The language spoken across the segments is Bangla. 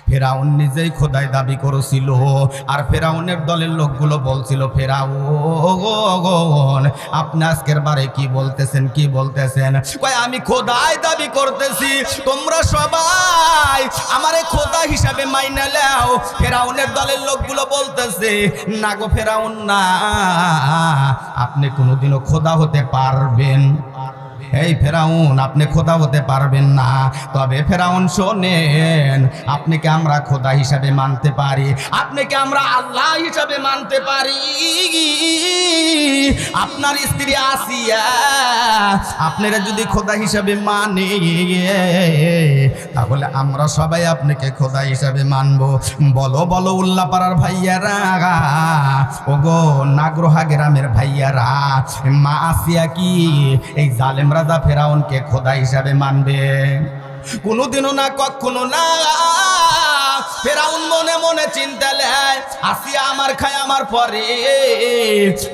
ফেরাউন নিজেই খোদাই দাবি করেছিল, আর ফেরাউনের দলের লোকগুলো বলছিল, ফেরাউন আপনি আজকের বারে কি বলতেছেন, কি বলতেছেন? কয় আমি খোদাই দাবি করতেছি, তোমরা সবাই আমারে খোদা হিসাবে মাইনা নাও। ফেরাউনের দলের লোকগুলো বলতেছে, না গো ফেরাউন না, আপনি কোনোদিনও খোদা হতে পারবেন? এই ফেরাউন আপনি খোদা হতে পারবেন না। তবে ফেরাউন শোনেন, আপনাকে আমরা খোদা হিসাবে মানতে পারি, আপনাকে আমরা আল্লাহ হিসাবে মানতে পারি। আপনার স্ত্রী আসিয়া আপনারা যদি খোদা হিসাবে মানে, তাহলে আমরা সবাই আপনাকে খোদা হিসাবে মানব। বলো বলো উল্লাপাড়ার ভাইয়ারা, ওগো নাগরোহা গ্রামের ভাইয়ারা, মা আসিয়া কি এই জালেম রাজা ফেরাউনকে খোদা হিসাবে মানবে? কোনোদিনও না, কখনো না। ফেরাউন মনে মনে চিন্তা নেয়, আসিয়া আমার খায় আমার পরে,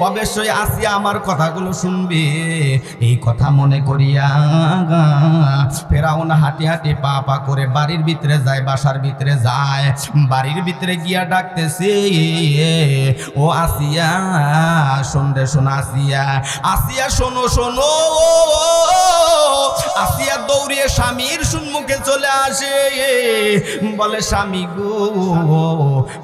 অবশ্যই আসিয়া আমার কথাগুলো শুনবে। এই কথা মনে করিয়া ফেরাউন হাঁটি হাঁটি পা পা করে বাড়ির ভিতরে যায়, বাসার ভিতরে যায়। বাড়ির ভিতরে গিয়া ডাকতেছে, ও আসিয়া শোন রে, শোন আসিয়া, আসিয়া শোনো শোনো। আসিয়া দৌড়িয়ে স্বামীর সম্মুখে চলে আসে, বলে স্বামী গো,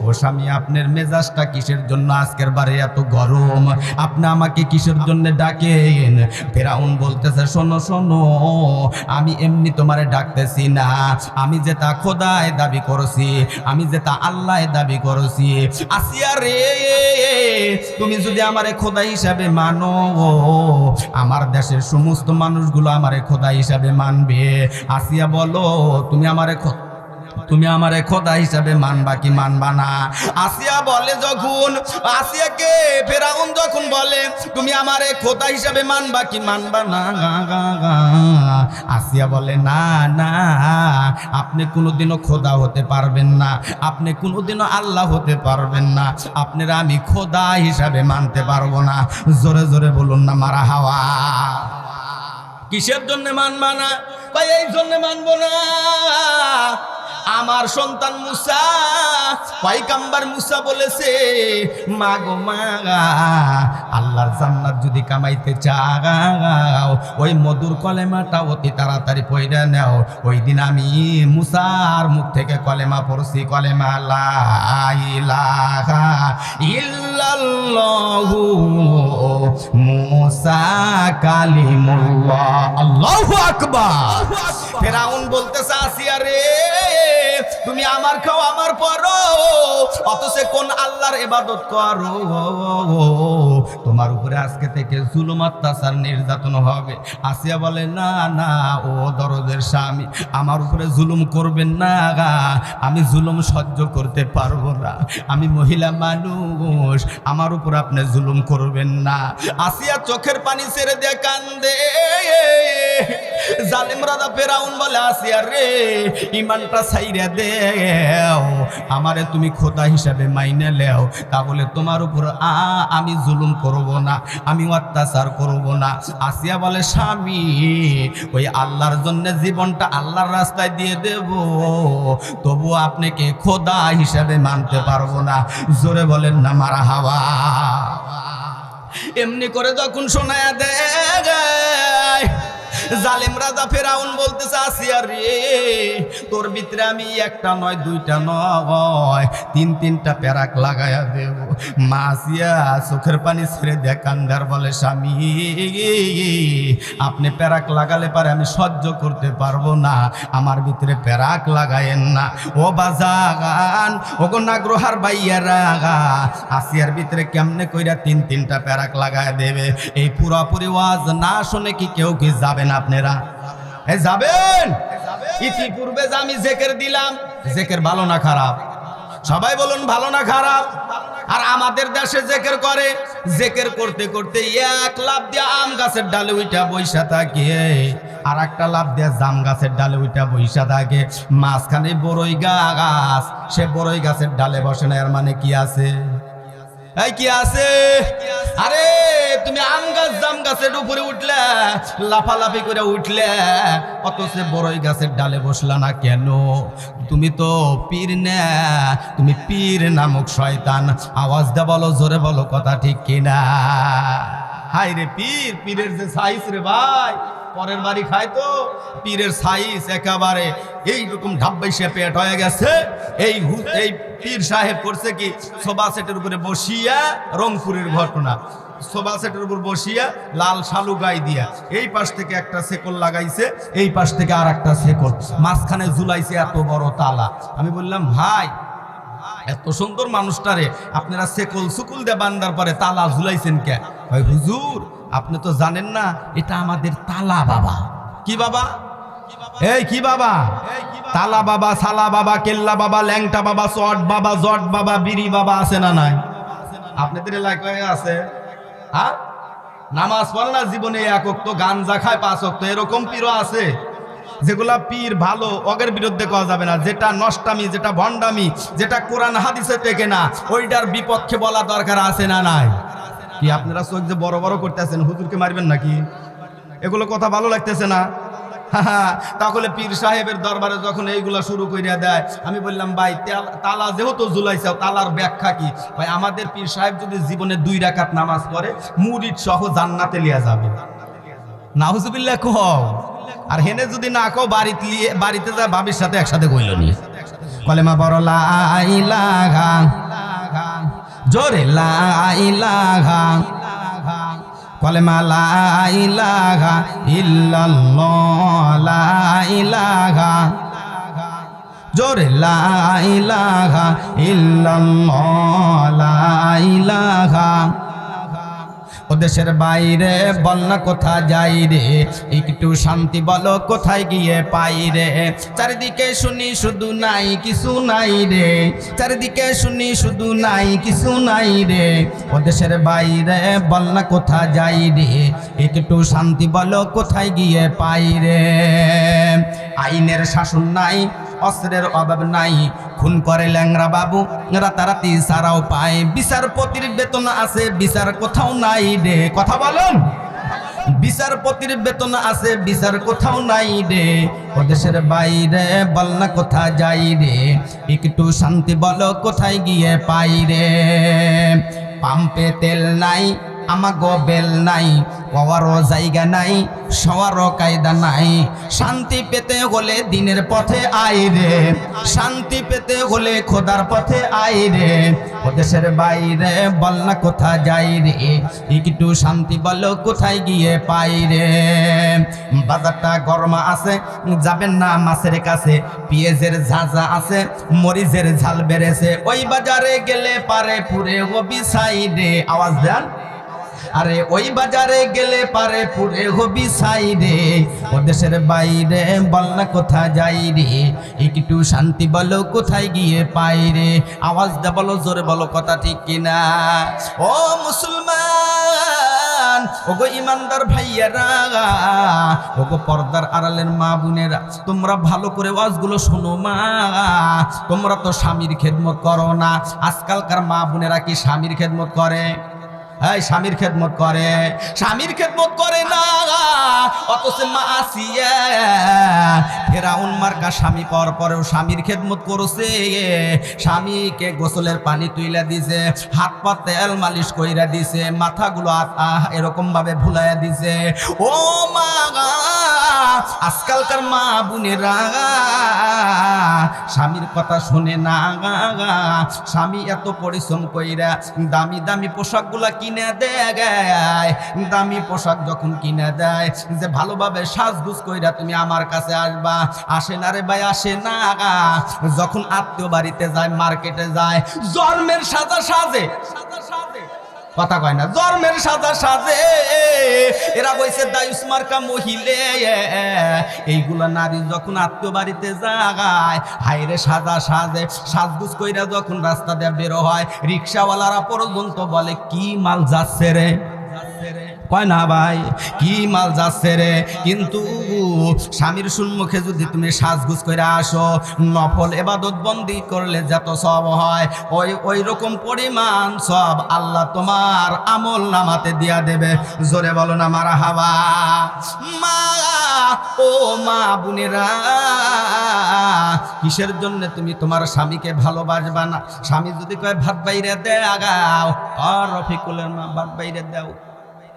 ও স্বামী আপনার মেজাজটা কিসের জন্য আজকের বারে এত গরম? আপনি আমাকে কিসের জন্য ডাকেন? ফেরাউন বলতেছে, শোনো শোনো, আমি এমনি তোমারে ডাকতেছি না, আমি যে তা খোদায় দাবি করছি, আমি যে তা আল্লাহ দাবি করছি। আসিয়া রে, তুমি যদি আমারে খোদা হিসাবে মানো, আমার দেশের সমস্ত মানুষগুলো আমারে খোদা হিসাবে মানবে। আসিয়া বলো, তুমি আমারে খোদা হিসাবে মানবা কি মানবা না? আসিয়া বলে যখন, আসিয়াকে ফেরাউন যখন বলে তুমি আমারে খোদা হিসাবে মানবা কি মানবা না, আসিয়া বলে না না, আপনি কোনোদিনও খোদা হতে পারবেন না, আপনি কোনোদিনও আল্লাহ হতে পারবেন না, আপনারা আমি খোদা হিসাবে মানতে পারবো না। জোরে জোরে বলুন না মারা হাওয়া। কিসের জন্য মানবা না? ভাই এই জন্য মানবো না, আমার সন্তান মুসা, পয়গম্বর মুসা বলেছে, মা গো মা, আল্লাহর জান্নাত যদি কামাইতে চাও, ওই মধুর কলেমাটা অতি তাড়াতাড়ি পড়ে নাও। ওই দিন আমি মুসার মুখ থেকে কলেমা পড়ছি, কলেমা লা ইলাহা ইল্লাল্লাহু মুসা কালিমুল্লাহ, আল্লাহু আকবার। ফেরাউন বলতেছে, আসিয়া রে, তুমি আমার খাও আমার পরো, অথচ কোন আল্লাহর ইবাদত করো? তোমার উপরে আজকে থেকে জুলুম অত্যাচার নির্যাতন হবে। আসিয়া বলে, না না ও দরদের স্বামী, আমার উপরে জুলুম করবেন না, আমি জুলুম সহ্য করতে পারবো না, আমি মহিলা মানুষ, আমার উপর আপনি জুলুম করবেন না। আসিয়া চোখের পানি ছেড়ে দিয়ে কান্দে। জালেম রাজা ফেরাউন বলে, আসিয়া রে, ইমানটা ছাইরা দেও, আমারে তুমি খোদা হিসাবে মাইনে লেও, তাহলে তোমার উপর আমি জুলুম করব না, আমি অত্যাচার করব না। আসিয়া বলে, স্বামী, ওই আল্লাহর জন্য জীবনটা আল্লাহর রাস্তায় দিয়ে দেব, তবু আপনাকে খোদা হিসাবে মানতে পারবো না। জোরে বলেন না মারা হাওয়া। এমনি করে যখন শোনায়া দেয়, জালেম রাজা ফেরাউন বলতেছে, আসিয়া রে, তোর ভিতরে আমি একটা নয়, দুইটা নয়, তিনটা প্যারাক লাগায়া দেব। মা আসিয়া চোখের পানি ছেড়ে দেয়, কান্দার বলে, স্বামী, আপনি প্যারাক লাগালে পারে আমি সহ্য করতে পারবো না, আমার ভিতরে প্যারাক লাগায়েন না। ও বাজাগান, ও গো নাগরোহার ভাইয়ারা, আসিয়ার ভিতরে কেমনে কইরা তিনটা প্যারাক লাগায় দেবে? এই পুরাপুরি ওয়াজ না শুনে কি কেউ কি যাবেন আপনারা? যাবেন? ইতিপূর্বে যে আমি জেকের দিলাম, জেকের ভালো না খারাপ? সবাই বলুন ভালো না খারাপ? আর আমাদের দেশে জেকের করে, জেকের করতে করতে এক লাভ দিয়ে আম গাছের ডালে উইটা বৈশা থাকে, আর একটা লাভ দিয়ে জাম গাছের ডালে উইটা বৈশা থাকে, মাঝখানে বড়ই গাছ, সে বড়ই গাছের ডালে বসে না। এর মানে কি আছে? এই কি আছে? আরে তুমি আম গাছ জাম গাছের উপরে উঠলে, লাফালাফি করে উঠলে, অথচ বড়ই গাছের ডালে বসলা না কেন? তুমি তো পীর না, তুমি পীর নামক শয়তান। আওয়াজ দে বলো, জোরে বলো, কথা ঠিক কিনা? হাই রে পীর, পীরের যে সাইজ রে ভাই, পরের বাড়ি খায় তো পীরের সাইজ একেবারে এইরকম ঢাব্বাইশে পেট হয়ে গেছে। এই পীর সাহেব করছে কি, সোফা সেটের উপরে বসিয়া, রংপুরের ঘটনা, সোফা সেটের উপর বসিয়া লাল শালু গাই দিয়া এই পাশ থেকে একটা সেকল লাগাইছে, এই পাশ থেকে আর একটা সেকল, মাঝখানে ঝুলাইছে এত বড় তালা। আমি বললাম ভাই, এত সুন্দর মানুষটারে আপনারা সেকল সুকুল দিয়ে বান্দার পরে তালা ঝুলাইছেন কে? ভাই হুজুর, আপনি তো জানেন না, এটা আমাদের তালা বাবা। কি বাবা? এই কি বাবা? তালা বাবা, সালা বাবা, কেল্লা বাবা, ল্যাংটা বাবা, চট বাবা, জট বাবা, বিড়ি বাবা আছে না নাই? আপনাদের এলাকায় আছে? হ্যাঁ, নামাজ পড়ে না জীবনে এক ওয়াক্ত, গাঞ্জা খায় 5 ওয়াক্ত, এরকম পীরও আছে। যেগুলা পীর ভালো, অগের বিরুদ্ধে কওয়া যাবে না। যেটা নষ্টামি, যেটা ভণ্ডামি, যেটা কোরআন হাদিসে থেকে না, ওইটার বিপক্ষে বলা দরকার আছে না নাই? কি আপনারা চোখ যে বড় বড় করতেছেন, হুজুরকে মারবেন নাকি? এগুলো কথা ভালো লাগতেছে না? তাহলে পীর সাহেবের দরবারে যখন এইগুলা শুরু করিয়া দেয়, আমি বললাম ভাই, তালা যেহেতু ঝুলাইছে, তালার ব্যাখ্যা কি? ভাই আমাদের পীর সাহেব যদি জীবনে 2 রাকাত নামাজ পড়ে, মুরিদ সহ জান্নাতে লিয়া যাবে। নাউজুবিল্লাহ কও। আর হেনে যদি না কও, বাড়িতে যা ভাবির সাথে একসাথে কইল নি কলেমা বড় লা ইলাহা, জোরে লা ইলাহা, কলেমা লা ইলাহা ইল্লাল্লাহ, লা ইলাহা, জোরে লা ইলাহা ইল্লাল্লাহ, লা ইলাহা। ও দেশের বাইরে বল না কোথা যাই রে, একটু শান্তি বলো কোথায় গিয়ে পাই রে। চারিদিকে শুনি শুধু নাই কিছু নাই রে, চারিদিকে শুনি শুধু নাই কিছু নাই রে। ও দেশের বাইরে বল না কোথা যাই রে, একটু শান্তি বলো কোথায় গিয়ে পাই রে। আইনের শাসন নাই, অস্ত্রের অভাব নাই, খুন করে ল্যাংরা বাবু রাতারাতি সারাও পায়। বিচারপতির বেতন আছে, বিচার কোথাও নাই রে। কথা বলেন, বিচারপতির বেতন আছে, বিচার কোথাও নাই রে। ও দেশের বাইরে বল না কোথা যাই রে, একটু শান্তি বলো কোথায় গিয়ে পাই রে। পাম্পে তেল নাই, আমাগো বেল নাই, পাওয়ারও জায়গা নাই, সওয়ারও কায়দা নাই। শান্তি পেতে হলে দিনের পথে আয় রে, শান্তি পেতে হলে খোদার পথে আয় রে। ও দেশের বাইরে বল না কোথা যাই রে, একটু শান্তি বলো কোথায় গিয়ে পাই রে। বাজারটা গরমা আছে, যাবেন না মাছের কাছে, পেঁয়াজের ঝাঁঝা আছে, মরিচের ঝাল বেড়েছে, ওই বাজারে গেলে পারে পুরে হবি সাইডে। আওয়াজ দেন। আরে ওই বাজারে গেলে পারে পুরে হবি সাইডে। ও দেশের বাইরে বল না কোথা যাই রে, একটু শান্তি বলো কোথায় গিয়ে পাই রে। আওয়াজ দে বলো, জোরে বলো, কথা ঠিক কিনা? ও মুসলমান, ওগো ইমানদার ভাইয়ারা, ওগো পর্দার আড়ালের মা বোনেরা, তোমরা ভালো করে ওয়াজগুলো শোনো মা। তোমরা তো স্বামীর খেদমত করো না। আজকালকার মা বোনেরা কি স্বামীর খেদমত করে? এই স্বামীর খেদমত করে? স্বামীর খেদমত করে না, অথচ মা আসিয়া ফেরাউন মার্কা স্বামী পাওয়ার পরেও স্বামীর খেদমত করছে। স্বামীকে গোসলের পানি তুইলা দিছে, হাত পা তেল মালিশ কইরা দিছে, মাথাগুলো এরকম ভাবে ভুলাইয়া দিছে। ও মা, আজকালকার মা বোনেরা স্বামীর কথা শুনে না। স্বামী এত পরিশ্রম কইরা দামি দামি পোশাকগুলা কিনে দেয়, দামি পোশাক যখন কিনে দেয়, যে ভালোভাবে সাজগুজ কইরা তুমি আমার কাছে আসবা, আসে না রে ভাই, আসে না। যখন আত্মীয় বাড়িতে যায়, মার্কেটে যায়, জন্মের সাজা সাজে, কথা কয় না, জন্মের সাজা সাজে। এরা বইছে দায়ুস মার্কা মহিলে। এইগুলা নারী যখন আত্মীয় বাড়িতে যায়, হাইরে সাজা সাজে, সাজগুজ কইরা যখন রাস্তা দিয়ে বেরো হয়, রিক্সাওয়ালারা পর্যন্ত বলে কি মাল যাচ্ছে রে। কয় না ভাই কি মাল যাচ্ছে রে। কিন্তু স্বামীর সম্মুখে যদি তুমি সাজগুজ করে আসো, নফল ইবাদত বন্দি করলে যত সব হয় ওই রকম পরিমাণ সব আল্লাহ তোমার আমল নামাতে দিয়া দেবে। জোরে বলো না মারহাবা। মা ও মা বোনেরা, কিসের জন্য তুমি তোমার স্বামীকে ভালোবাসবা না? স্বামী যদি কয় ভাত বাইরে দেও, আর রফিকুলের মা ভাত বাইরে দাও,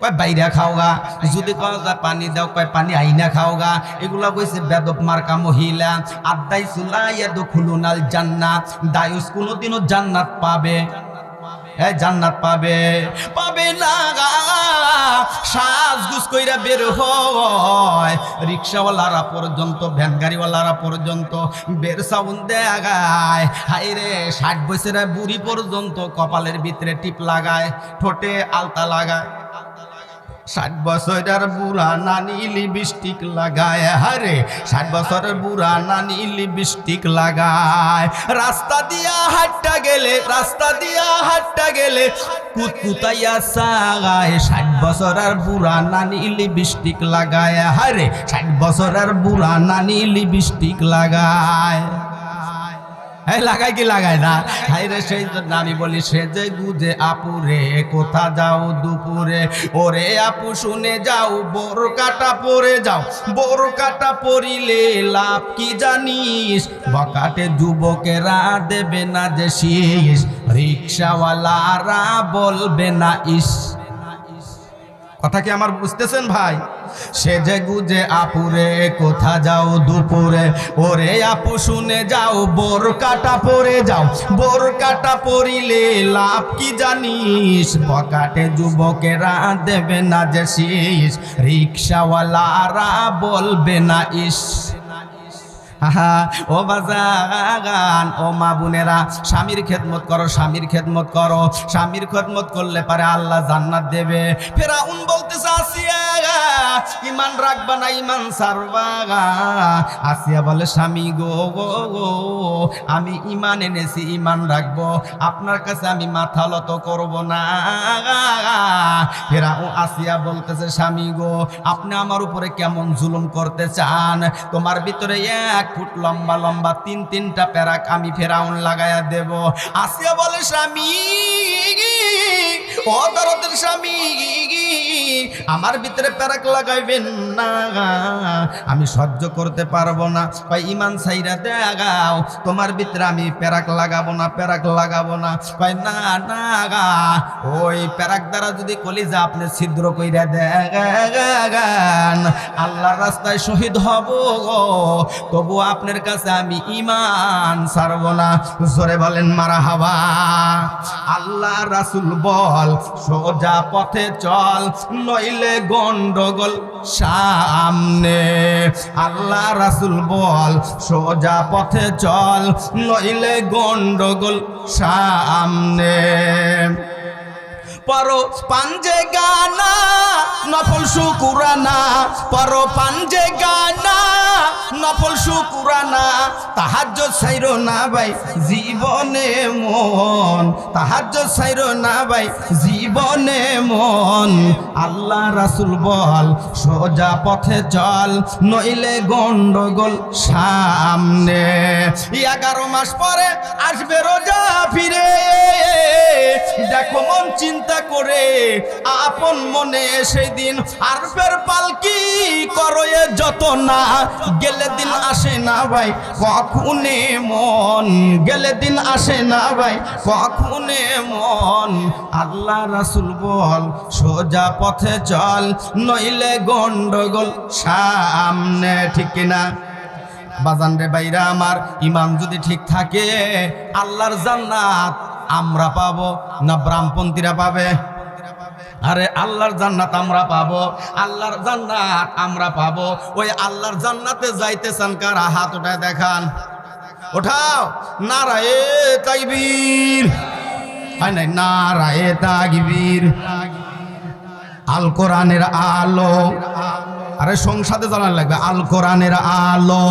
কয় বাইরে খাওগা। যদি কয় পানি দাও, কয় পানি আইনা খাওগা। এগুলা কইছে বেদব মার্কা মহিলা। আদাই সুলাইয়া দুখুলুনাল জান্নাত, দায়ুস কোনোদিনও জান্নাত পাবে? জান্নাত পাবে? পাবে না। সাজগুজ কইরা বের হয়, রিক্সাওয়ালারা পর্যন্ত, ভ্যান গাড়িওয়ালারা পর্যন্ত বের সাউন্ড দেখায়। হাই রে 60 বছরের বুড়ি পর্যন্ত কপালের ভিতরে টিপ লাগায়, ঠোঁটে আলতা লাগায়। 60 বছরের বুড়া নানি লিপস্টিক লাগায়। হারে 60 বছরের বুড়া নানি লিপস্টিক লাগায়। রাস্তা দিয়া হাঁটটা গেলে কুতকুতাইয়া চাগায়। 60 বছরের বুড়া নানি লিপস্টিক লাগায়। হারে 60 বছরের বুড়া নানি লিপস্টিক লাগায়। লাগায় কি লাগায় না? হাইরে সেই জন্য আমি বলি, সেজে গুজে আপুরে কোথা যাও দুপুরে। ওরে আপু শুনে যাও, বোরকাটা পরে যাও। বোরকাটা পরিলে লাভ কি জানিস? বকাটে যুবকেরা দেবে না যে শীষ, রিক্সাওয়ালারা বলবে না ইস। কথা কি আমার বুঝতেছেন ভাই? সেজে গুজে আপুরে কোথা যাও দুপুরে। ওরে আপু শুনে যাও, বোরকাটা পরে যাও। বোরকাটা পরিলে লাভ কি জানিস? বকাটে যুবকেরা দেবে না যে শীষ, রিক্সাওয়ালারা বলবে না ইস। ও বাজান, ও মা বোনেরা, স্বামীর খেদমত করো, স্বামীর খেদমত করো। স্বামীর খেদমত করলে পারে আল্লাহ জান্নাত দেবে। ফেরাউন বলতেছে আসিয়া ইমান রাখবা না, ইমান সারবা। আসিয়া বলে স্বামী গো আমি ইমান এনেছি, ইমান রাখবো, আপনার কাছে আমি মাথা লত করব না। ফেরাউন আসিয়া বলতেছে স্বামী গো আপনি আমার উপরে কেমন জুলুম করতে চান? তোমার ভিতরে 1 ফুট লম্বা লম্বা 3-3টা প্যারাক আমি ফেরাউন লাগায়া দেব। আসিয়া বলে স্বামী, ও দরদের স্বামী, আমার ভিতরে প্যারাক লাগাইবেন না, আমি সহ্য করতে পারবো না। ভাই ইমান সাইরা দেগাও, তোমার ভিতরে আমি প্যারাক লাগাবো না, প্যারাক লাগাবো না। ভাই না না গা, ওই প্যারাক দ্বারা যদি কলিজা আপনি ছিদ্র কইরা দেগান, আল্লাহর রাস্তায় শহীদ হব, তবু আপনার কাছে আমি ইমান ছাড়বো না। জোরে বলেন মারহাবা। আল্লাহ রাসূল বল সোজা পথে চল, নইলে গন্ডগোল সামনে। আল্লাহ রাসূল বল সোজা পথে চল, নইলে গন্ডগোল সামনে। পরো পাঞ্জে গানা নফল শুকুরানা, পরো পাঞ্জে গানা নফল শুকুরানা। তাহাজ্জুদ ছাইরো না ভাই জীবনে মন, তাহাজ্জুদ ছাইরো না ভাই জীবনে মন। আল্লাহ রাসূল বল সোজা পথে চল, নইলে গন্ডগোল সামনে। 11 মাস পরে আসবে রোজা ফিরে, দেখো মন চিন্তা করে আপন মনে সেই দিন আরফের পালকি করো এ যত না। গেলে দিন আসে না ভাই কখনে মন, গেলে দিন আসে না ভাই কখনে মন। আল্লাহ রাসূল বল সোজা পথে চল, নইলে গন্ডগোল সামনে। ঠিক কিনা বাজান রে বাইরা আমার? ইমান যদি ঠিক থাকে আল্লাহর জান্নাত আমরা পাবো না ব্রাহ্মপন্থীরা পাবে? আরে আল্লাহর জান্নাত আমরা পাবো, আল্লাহর জান্নাত আমরা পাবো। ওই আল্লাহর জান্নাতে যাইতে চান কারা? হাত উঠায় দেখান, ওঠাও। নারায়ে তাকবীর, হয় নাই? নারায়ে তাকবীর। আল কোরআনের আলো, আরে সংসদে জানার লাগবে। আল কোরআনের আলো,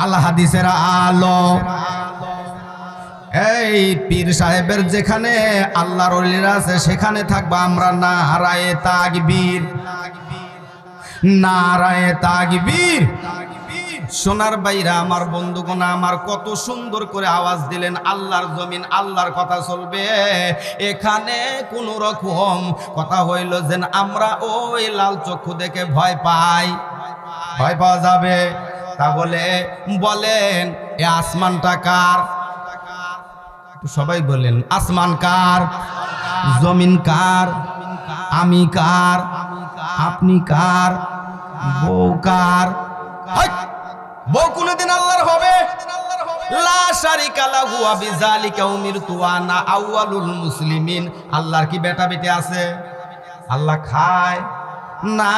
আল হাদিসের আলো, এই পীর সাহেবের যেখানে আল্লাহর ওলিরা আছে সেখানে থাকবো আমরা। নারায়ে তাকবীর, নারায়ে তাকবীর। সোনার বাইরা আমার বন্ধুগণ আমার, কত সুন্দর করে আওয়াজ দিলেন। আল্লাহর জমিন, আল্লাহর কথা চলবে এখানে। কোন রকম কথা হইল যে আমরা ওই লাল চক্ষু দেখে ভয় পাই, ভয় পাওয়া যাবে? তা বলে বলেন এ আসমানটা কার? সবাই বলেন আসমান কার, জমিন কার, আমি কার, আপনি কার, বউ কার? বউ কোনদিন আল্লাহর হবে? লা শারিকা লাহু ওয়া বিযালিকা উমিরতু ওয়া আনা আউয়ালুল মুসলিমিন। আল্লাহর কি বেটা বেটি আছে? আল্লাহ খায় না।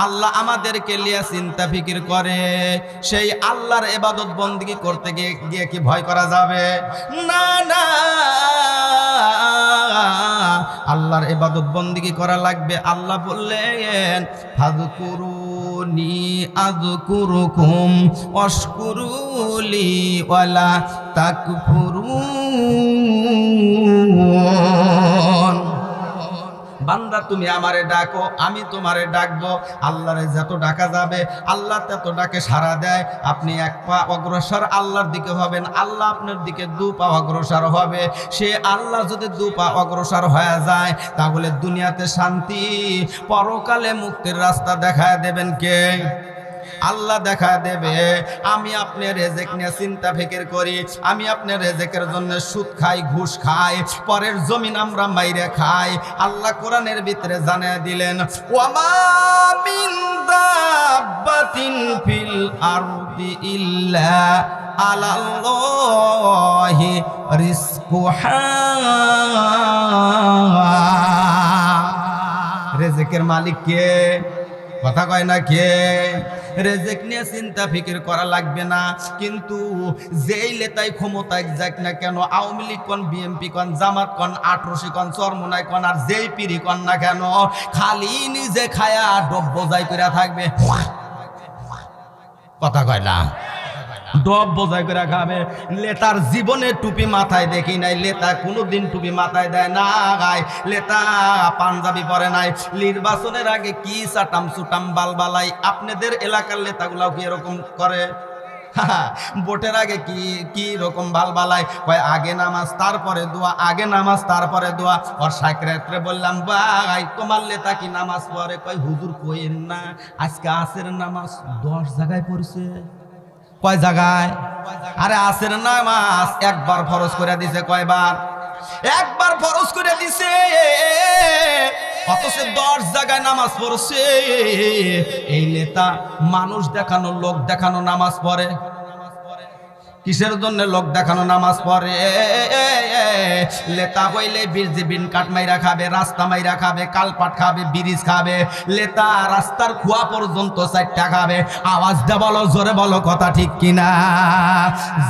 আল্লাহ আমাদেরকে লিয়া চিন্তা ফিকির করে। সেই আল্লাহর ইবাদত বন্দেগী করতে গিয়ে কি ভয় করা যাবে? না না, আল্লাহর ইবাদত বন্দেগী করা লাগবে। আল্লাহ বললেন ফাযকুরুনি আযকুরুকুম ওয়াশকুরুলি ওয়ালা তাকফুরুন। বান্দা তুমি আমারে ডাকো, আমি তোমারে ডাকবো। আল্লাহরে যত ডাকা যাবে আল্লাহ তত ডাকে সাড়া দেয়। আপনি এক পা অগ্রসর আল্লাহর দিকে হবেন, আল্লাহ আপনার দিকে দু পা অগ্রসর হবে। সে আল্লাহ যদি দু পা অগ্রসর হয়ে যায় তাহলে দুনিয়াতে শান্তি, পরকালে মুক্তির রাস্তা দেখায় দেবেন কে? আল্লাহ দেখা দেবে। আমি আপনার রেজেক নিয়ে চিন্তা ফিকির করি, আমি আপনার রেজেকের জন্য সুদ খাই, ঘুষ খাই, পরের জমিন আমরা মাইরে খাই। আল্লাহ কোরআনের ভিতরে জানিয়ে দিলেন ওয়ামা মিন দাব্বাতিন ফিল আরদি ইল্লা আলাল্লাহি রিজকুহা। রেজেকের মালিক কে? কথা কয় না কে? রেজেক নিয়ে চিন্তা ফিকির করা লাগবে না। কিন্তু যেই লেতাই ক্ষমতায় যাক না কেন, আওয়ামী লীগ কন, বিএনপি কন, জামাত কন, আটরশি কন, চরমোনাই কন, আর যেই পিড়ি কন না কেন, খালি নিজে খায়া ডব বোঝাই করে থাকবে। কথা কয় না? ডব বোঝাই করে খাবে। লেতার জীবনে টুপি মাথায় দেখি নাই, লেতা কোনোদিন টুপি মাথায় দেয় না। গায় লেতা পাঞ্জাবি পরে নাই। নির্বাচনের আগে কি চাটাম চুটাম বালবালাই। আপনাদের এলাকার লেতাগুলাও কি এরকম করে? ভোটের আগে কি কি রকম বালবালাই? কয় আগে নামাজ তারপরে দোয়া, আগে নামাজ তারপরে দোয়া। ওর সাইকেলে বললাম ভাই তোমার লেতা কি নামাজ পড়ে? কয় হুজুর কইেন না, আজকে আসের নামাজ 10 জায়গায় পড়ছে। কয় জায়গায়? আরে আসের নামাজ একবার ফরজ করে দিছে। কয়বার? একবার ফরজ করে দিছে, অথচ 10 জায়গায় নামাজ পড়ছে। এই নেতা মানুষ দেখানো, লোক দেখানো নামাজ পড়ে। কিসের জন্য লোক দেখানো নামাজ পড়ে? লেতা হইলে বিন কাঠ মাইরা খাবে, রাস্তা মাইরা খাবে, কালপাট খাবে, ব্রিজ খাবে। লেতা রাস্তার খুয়া পর্যন্ত 4টা খাবে। আওয়াজটা বলো, জোরে বলো, কথা ঠিক কিনা?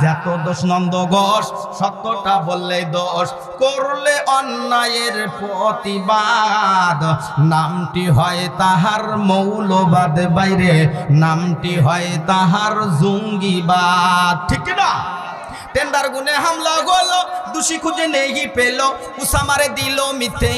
যত দোষ নন্দ ঘোষ, সত্যটা বললেই দোষ, করলে অন্যায়ের প্রতিবাদ। নামটি হয় তাহার মৌলবাদ, বাইরে নামটি হয় তাহার জঙ্গিবাদ। ঠিক কিনা? টেন্ডার গুনে হামলা হলো, দোষী খুঁজে নেই পেল, উসামারে দিল মিথ্যে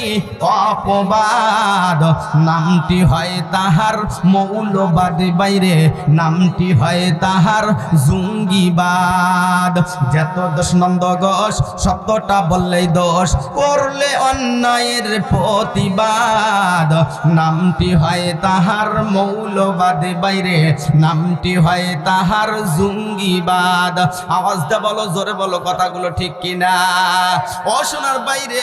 অপবাদ। নামটি হয় তাহার মৌলবাদ, বাইরে নামটি হয় তাহার জঙ্গিবাদ। যত দোষ নন্দ ঘোষ, সত্যটা বললেই দোষ, করলে অন্যায়ের প্রতিবাদ। নামটি হয় তাহার মৌলবাদ, বাইরে নামটি হয় তাহার জঙ্গিবাদ। আওয়াজটা বলো, জোরে বলো, কথাগুলো ঠিক কিনা? ও সোনার বাইরে,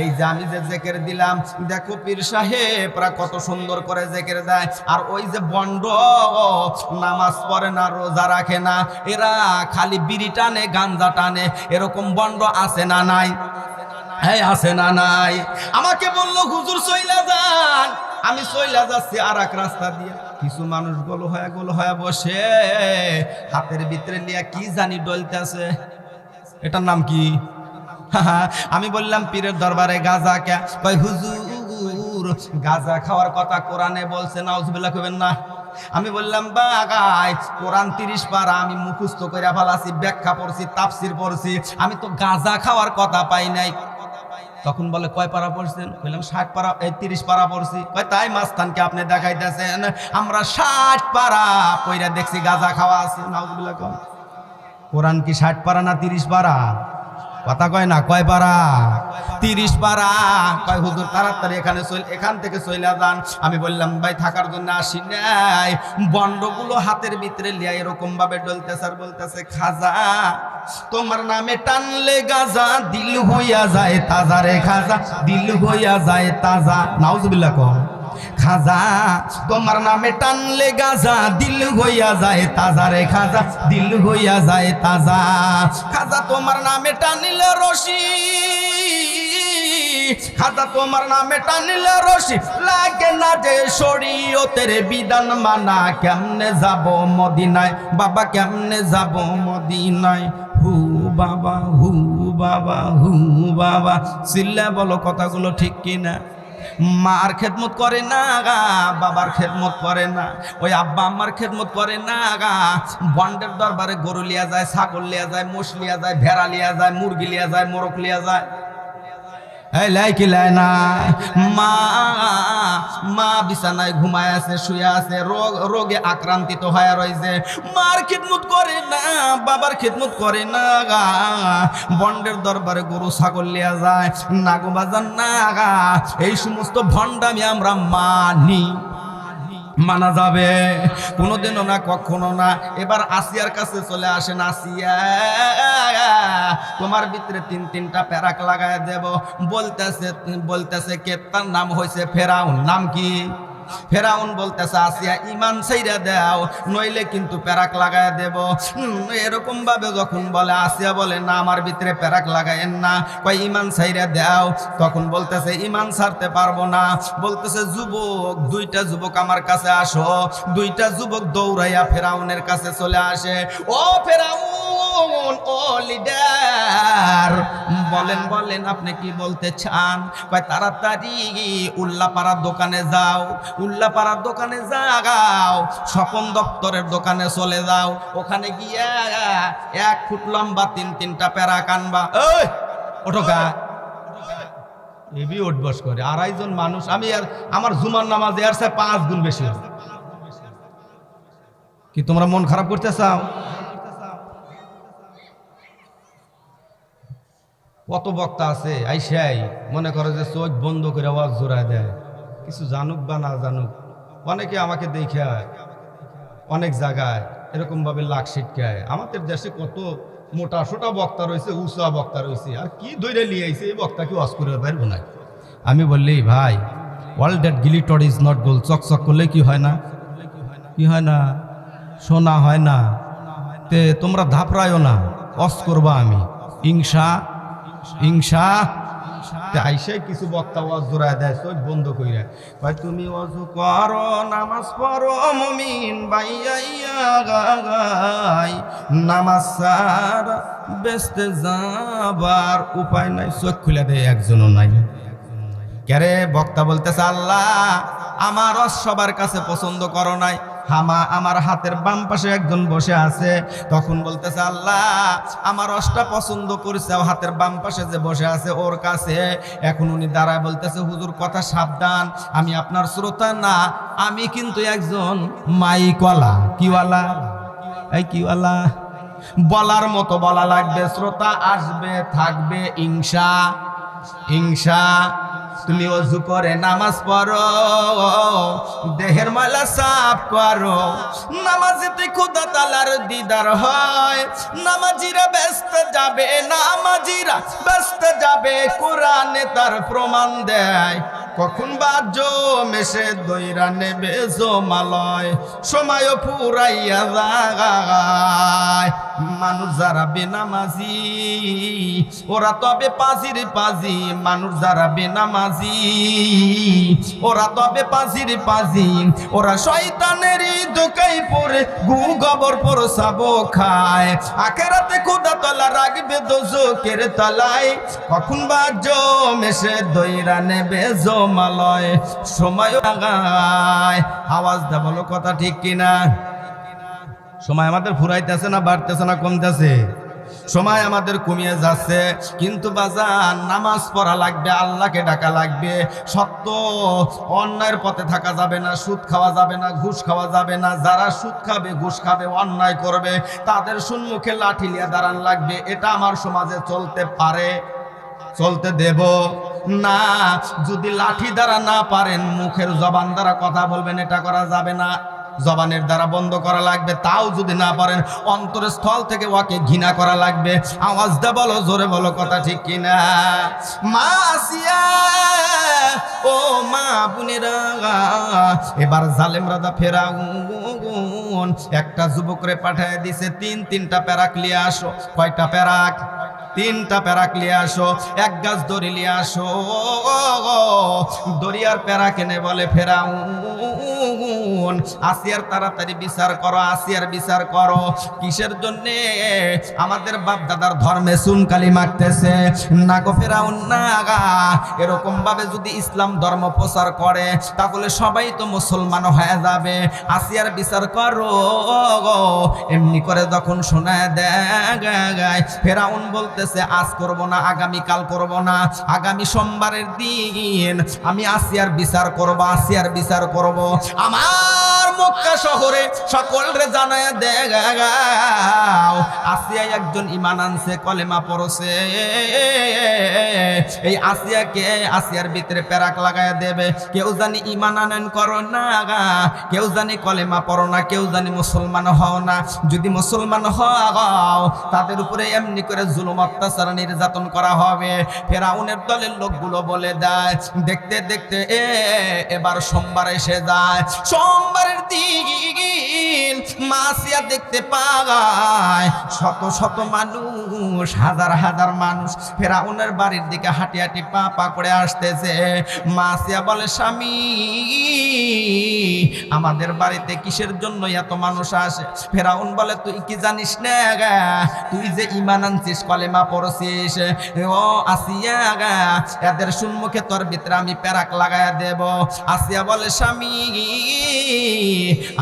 এই যে আমি যে জেকের দিলাম, দেখো পীর সাহেবরা কত সুন্দর করে জেকের দেয়। আর ওই যে বন্ড নামাজ পড়ে না, রোজা রাখে না, এরা খালি বিড়ি টানে, গাঞ্জা টানে, এরকম বন্ড আছে না নাই? হ্যাঁ আছে না নাই? আমাকে বললো হুজুর চইলা যান। আমি চইলা যাচ্ছি আর এক রাস্তা দিয়ে। কিছু মানুষ গোল হয়ে বসে, হাতের ভিতরে নিয়ে কি জানি ডলতেছে। এটার নাম কি? আমি বললাম পীরের দরবারে গাঁজা কে? কয় হুজুর গাঁজা খাওয়ার কথা কোরআনে বলছে। নাউজুবিল্লাহ কইবেন না? আমি বললাম বাগাই কোরআন 30 পারা আমি মুখস্থ করে ফেলাছি, ব্যাখ্যা পড়ছি, তাফসির পড়ছি, আমি তো গাঁজা খাওয়ার কথা পাই নাই। তখন বলে কয় পারা পড়ছেন? বললাম 60 পারা, 30 পারা পড়ছি। কয় তাই মাস্তানকে আপনি দেখাইতেছেন, আমরা 60 পারা পইরা দেখছি গাঁজা খাওয়া আছে। নাউজুবিল্লাহ। কোরআন কি 60 পারা না 30 পারা? কথা কয় না, কয় পারা? 30 পারা। কয় হুজুর তাড়াতাড়ি এখান থেকে চলে যান। আমি বললাম ভাই থাকার জন্য আসি নাই, বন্ডগুলো হাতের ভিতরে লিয়া এরকম ভাবে ডলতেছে আর বলতেছে খাজা তোমার নামে টানলে গাজা দিল হইয়া যায় তাজা রে খাজা, দিল হইয়া যায় তাজা। নাউজুবিল্লাহ। কম খাজা তোমার নামে টানলে গাজা দিল হইয়া যায় তাজা রে খাজা, দিল হইয়া যায় তাজা। খাজা তোমার নামে টানিলে রশি, খাজা তোমার নামে টানিলে রশি লাগে না যে শরীয়তের বিধান মানা। কেমনে যাব মদিনায় বাবা, কেমনে যাব মদিনায়? হু বাবা, হু বাবা, হু বাবা। চিল্লা বলো কথাগুলো ঠিক কিনা? মার খেদমত করে না গা, বাবার খেদমত করে না, ওই আব্বা আম্মার খেদমত করে না গা। বন্ডের দরবারে গরু লিয়া যায়, ছাগল লিয়া যায়, মোষ লিয়া যায়, ভেড়া লিয়া যায়, মুরগি লিয়া যায়, মোরগ লিয়া যায়। মা বিছানায় ঘুমায় আছে, শুয়ে আছে, রোগে আক্রান্তিত হয়ে রয়েছে। মার খিদমত করে না, বাবার খিদমত করে না গা। বন্ডের দরবারে গরু ছাগল লিয়া যায় না গো বাজান না গা। এই সমস্ত ভণ্ডামি আমরা মানি, মানা যাবে কোনোদিনও না, কখনো না। এবার আসিয়ার কাছে চলে আসেন। আসিয়া তোমার ভিতরে 3-3টা প্যারাক লাগায় দেব। বলতেছে কে? তার নাম হয়েছে ফেরাউন। নাম কি? ফেরাউন। বলতেছে আসিয়া ইমান ছাইরা দাও, নইলে কিন্তু প্যারাক লাগায় দেব। এরকম ভাবে যখন বলে, আসিয়া বলে না আমার ভিতরে প্যারাক লাগায়েন না, কয় ইমান ছাইরা দাও। তখন বলতেছে ইমান ছাড়তে পারবো না। বলতেছে যুবক, 2টা যুবক আমার কাছে আসো। 2টা যুবক দৌড়াইয়া ফেরাউনের কাছে চলে আসে। ও ফেরাউন, ও লিডার, বলেন বলেন আপনি কি বলতে চান? কয় তাড়াতাড়ি উল্লাপাড়ার দোকানে যাও, উল্লাপাড়ার দোকানে যাও, স্বপন দপ্তরের দোকানে চলে যাও। ওখানে গিয়া 1 ফুট লম্বা 3-3টা প্যারাক আনবা। ওই ওঠোকা এবি উঠবস করে 2.5 জন মানুষ। আমি আর আমার জুমার নামাজে আর 5 গুণ বেশি। কি তোমরা মন খারাপ করতে চাও? কত বক্তা আছে আইসাই মনে করে যে চোখ বন্ধ করে আওয়াজ জোড়ায় দেয়, কিছু জানুক বা না জানুক। অনেকে আমাকে দেখে অনেক জায়গায় এরকম ভাবে লাখ ছিটকায়। আমাদের দেশে কত মোটা সোটা বক্তা রয়েছে, উঁচা বক্তা রয়েছে, আর কি ধরে নিয়ে আইছে এই বক্তা কি ওয়াজ করে পারবো না। আমি বললি ভাই, world that glitter is not gold. চকচক করলে কি হয় না? কি হয় না? সোনা হয় না। তে তোমরা ধাপড়ায়ও না, ওয়াজ করবা আমি ইনশা ইনশা। আইসাই কিছু বক্তা ওয়াজ জোড়ায় দেয়, চোখ বন্ধ কইরা ভাই তুমি ওয়াজু করো, নামাজ পড়ো মুমিন ভাইয়া গাই, নামাজ ছাড়া বেচতে যাবার উপায় নাই। চোখ খুলে দেয়, একজনও নাই। কেরে বক্তা বলতেছে আল্লাহ আমার ওয়াজ সবার কাছে পছন্দ করো নাই। আমার হাতের বাম পাশে একজন বসে আছে। তখন বলতেছে আল্লাহ আমার ওয়াজটা পছন্দ করেছে হাতের বাম পাশে যে বসে আছে ওর কাছে। এখন উনি দাঁড়ায় বলতেছে হুজুর কথা সাবধান, আমি আপনার শ্রোতা না, আমি কিন্তু একজন মাইকওয়ালা। কিওয়ালা? এই কিওয়ালা বলার মতো বলা লাগবে, শ্রোতা আসবে থাকবে ইনশা ইনশা। তুমি ওযু করে নামাজ পড়ো, দেহের ময়লা সাফ করো, নামাজেতে খোদা তাআলার দিদার হয়। নামাজিরা ব্যস্ত যাবে, নামাজিরা ব্যস্ত যাবে, কোরআনে তার প্রমাণ দেয়। কখন বাজ মেশে দইরা নেবে জমালয়, সময় ফুরাইয়া যায়। মানুষ যারা বেনামাজি ওরা তবে পাজির পাজি, মানুষ যারা বেনামাজি ওরা তবে পাজির পাজি। ওরা শয়তানেরই দোকাই পড়ে গু গোবর পরসাবো খায়, আখেরাতে খোদা তাআলা রাখবে দোজখের তলায়। কখন বাজ মেশে দইরা নেবে মালয় সময় আগায়। আওয়াজ দা বলো কথা ঠিক কিনা? সময় আমাদের ফুরাইতেছে না বাড়তেছে না কমতেছে? সময় আমাদের কমিয়ে যাচ্ছে, কিন্তু বাজার নামাজ পড়া লাগবে, আল্লাহকে ডাকা লাগবে। সত্য অন্যায়ের পথে থাকা যাবে না, সুদ খাওয়া যাবে না, ঘুষ খাওয়া যাবে না। যারা সুদ খাবে, ঘুষ খাবে, অন্যায় করবে, তাদের সম্মুখে লাঠি নিয়ে দাঁড়ান লাগবে। এটা আমার সমাজে চলতে পারে? চলতে দেব না। যদি লাঠি দ্বারা না পারেন, মুখের জবান দ্বারা কথা বলবেন, এটা করা যাবে না। জবানের দ্বারা বন্ধ করা লাগবে। তাও যদি না পারেন, অন্তরের স্থল থেকে ওকে ঘৃণা করা লাগবে। আওয়াজটা বলো, জোরে বলো কথা ঠিক কিনা? মা আসিয়া, ও মা বোনেরা, এবার জালেম রাজা ফেরাউন একটা যুবকরে পাঠিয়ে দিছে, তিনটা প্যারাক লিয়ে আসো। কয়টা প্যারাক? 3টা প্যারাক লিয়ে আসো। এক গাছ দড়ি লিয়ে আসো। দড়িয়ার প্যারাক এনে বলে ফেরাউন, আসিয়ার তাড়াতাড়ি বিচার করো, আসিয়ার বিচার করো। কিসের জন্যে? আমাদের বাপ দাদার ধর্মে চুনকালি মাখতেছে। না গো ফেরাউন, না গা। এরকম ভাবে যদি ইসলাম ধর্ম প্রচার করে, তাহলে সবাই তো মুসলমান হয়ে যাবে। আসিয়ার বিচার করো। এমনি করে যখন শোনায় দেয়, ফেরাউন বলতেছে, আজ করব না, আগামী কাল করব না, আগামী সোমবারের দিন আমি আসিয়ার বিচার করব, আসিয়ার বিচার করব। আমার মক্কা শহরে সকলরে জানায় দেও, আসিয়া একজন ঈমান আনছে, কলেমা পড়ছে। এই আসিয়াকে, আসিয়ার ভিতরে প্যারাক লাগায় দেবে। কেউ জানি ঈমান আনেন করো না, কেউ জানি কলেমা পড়ো না, কেউ জানি মুসলমান হও না। যদি মুসলমান হও, তাদের উপরে এমনি করে জুলুম অত্যাচার নির্যাতন করা হবে। ফেরাউনের দলের লোকগুলো বলে দেয়। দেখতে দেখতে এবার সোমবার এসে যায়। সোমবারের দিন মাসিয়া দেখতে পায় শত শত মানুষ, হাজার হাজার মানুষ ফেরাউনের বাড়ির দিকে হাঁটি হাঁটি পা পা করে আসতেছে। মাসিয়া বলে, স্বামী, আমাদের বাড়িতে কিসের জন্য এত মানুষ আসে? ফেরাউন বলে, তুই কি জানিস না গা? তুই যে ঈমান আনছিস, কলেমা পড়ছিস, ও আসিয়া গা, এদের সম্মুখে তোর ভিতরে আমি প্যারাক লাগায়া দেব। আসিয়া বলে, স্বামী,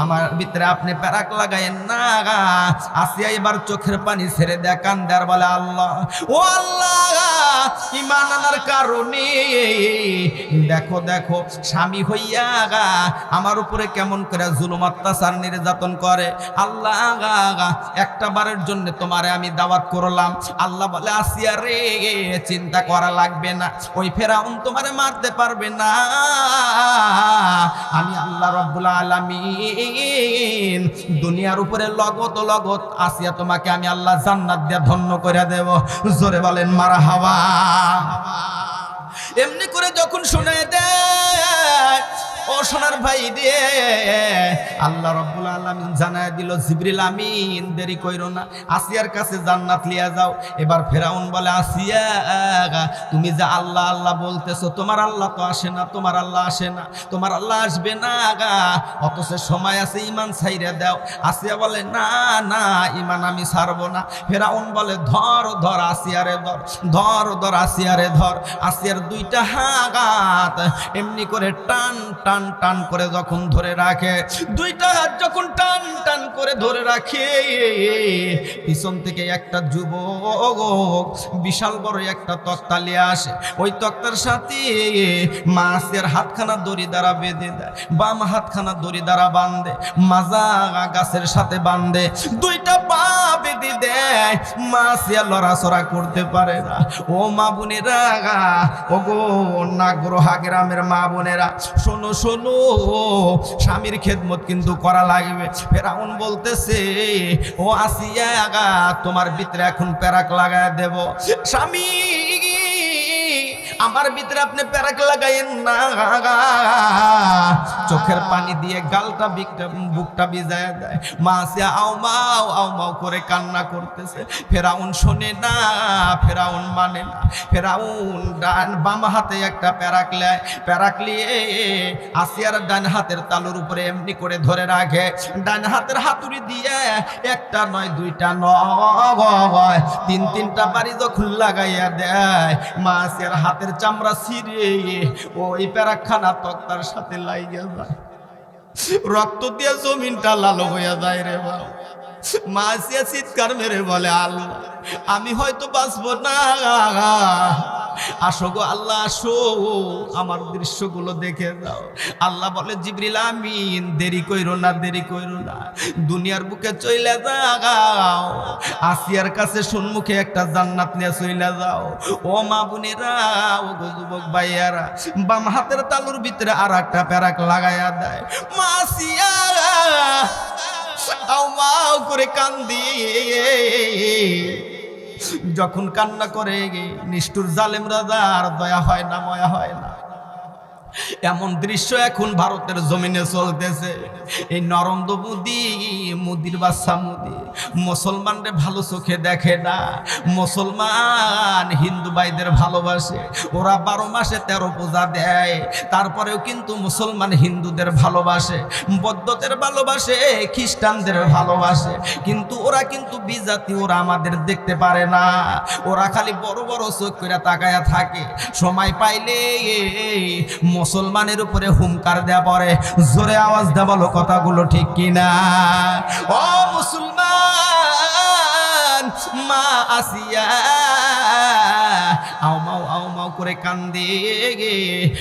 আমার ভিতরে আপনি প্যারাক লাগায়েন না গা। আসিয়া এবার চোখের পানি ছেড়ে দেয়, কান্দে আর বলে, আল্লাহ, ও আল্লাহ, ঈমান আনার কারণে দেখো দেখো স্বামী হইয়া গা আমার উপরে কেমন করে জুলুম অত্যাচার নির্যাতন করে। আল্লাহ গা, একটা বারের জন্য তোমারে আমি দাওয়াত করলাম। আল্লাহ বলে, আসিয়া রে, চিন্তা করা লাগবে না, ওই ফেরাউন তোমারে মারতে পারবে না। আমি আল্লাহ রব্বুল আলামিন দুনিয়ার উপরে লগত লগত আসিয়া তোমাকে আমি আল্লাহ জান্নাত দিয়ে ধন্য করে দেব। জোরে বলেন মারহাবা। এমনি করে যখন শুনে দেয়, ও সোনার ভাই রে, আল্লাহ রাব্বুল আলামিন জানায় দিল, জিবরিল আমিন দেরি কইরো না, আসিয়ার কাছে জান্নাত লিয়া যাও। এবার ফেরাউন বলে, আসিয়া, তুমি যে আল্লাহ আল্লাহ বলতেছো, তোমার আল্লাহ তো আসে না, তোমার আল্লাহ আসে না, তোমার আল্লাহ আসবে না গা, অথচ সময় আছে, ঈমান ছাইরে দাও। আসিয়া বলে, না না, ঈমান আমি ছাড়বো না। ফেরাউন বলে, ধর ধর আসিয়ারে ধর, ধর ধর আসিয়ারে ধর। আসিয়ার 2টা হাত এমনি করে টান টান টান করে যখন ধরে রাখে, 2টা হাত যখন টান টান করে ধরে রাখে, পিছন থেকে একটা যুবক বিশাল বড় একটা তক্তা নিয়ে আসে। ওই তক্তার সাথে মাছের হাতখানা দড়ি দ্বারা বেঁধে দেয়, বাম হাতখানা দড়ি দ্বারা বাঁধে, মাজা গাছের সাথে বাঁধে, 2টা পা বেঁধে দেয়। মাছিয়া লড়াচড়া করতে পারে না। ও মা বোনেরা, ও গো নাগরোহা গ্রামের মা বোনেরা, শোনো শোনো, স্বামীর খেদমত কিন্তু করা লাগবে। ফেরাউন বলতেছে, ও আসিয়া গা, তোমার ভিতরে এখন প্যারাক লাগায় দেব। স্বামী, আমার ভিতরে আপনি প্যারাক লাগাইয়েন না। চোখের পানি দিয়ে গালটা বুকটা ভিজায় দেয়। মাসিয়া আও মাও করে কান্না করতেছে। ফেরাউন শোনে না, ফেরাউন মানে না। ফেরাউন বাম হাতে একটা প্যারাক লেয়, প্যারাক লিয়ে আসিয়ার ডান হাতের তালুর উপরে এমনি করে ধরে রাখে। ডান হাতের হাতুড়ি দিয়ে একটা নয়, 2টা নয়, 3টা বাড়ি যখন লাগাইয়া দেয়, মাসিয়ার হাতের গাছের চামড়া ছিঁড়ে ওই প্যারাকখানা তক্তার সাথে লাইগা যায়, রক্ত দিয়ে জমিনটা লাল হইয়া যায় রে বাবা। মা আসিয়া চিৎকার মেরে বলে, আল্লাহ আমি হয়তো বাঁচবো না, আসো গো আল্লাহ আসো, আমার দৃশ্যগুলো দেখে যাও। আল্লাহ বলে, জিবরিল আমিন দেরি কইরো না, দেরি কইরো না, দুনিয়ার বুকে চইলা যাও, আসিয়ার কাছে সম্মুখে একটা জান্নাত নিয়ে চইলা যাও। ও মা বোনেরা, ও গো যুবক ভাইয়ারা, বাম হাতের তালুর ভিতরে আর একটা প্যারাক লাগাইয়া দেয়। মা আসিয়া আও মাও করে কান্দি, যখন কান্না করে নিষ্ঠুর জালেম রাজা আর দয়া হয় না, মায়া হয় না। এমন দৃশ্য এখন ভারতের জমিনে চলতেছে। এই নরেন্দ্র মোদী, মোদির বাচ্চা মোদী মুসলমানদের ভালো চোখে দেখে না। মুসলমান হিন্দু ভাইদের ভালোবাসে, ওরা 12 মাসে 13 পূজা দেয়, তারপরেও কিন্তু মুসলমান হিন্দুদের ভালোবাসে, বৌদ্ধদের ভালোবাসে, খ্রিস্টানদের ভালোবাসে, কিন্তু ওরা কিন্তু বিজাতি, ওরা আমাদের দেখতে পারে না। ওরা খালি বড় বড় চোখ করে তাকায়া থাকে। সময় পাইলে মুসলমানের উপরে হুমকার দেয়া পড়ে। জোরে আওয়াজ দেয়া বলো কথাগুলো ঠিক কিনা? ও মুসলমান, মা আসিয়া আও মাও করে কান্দে।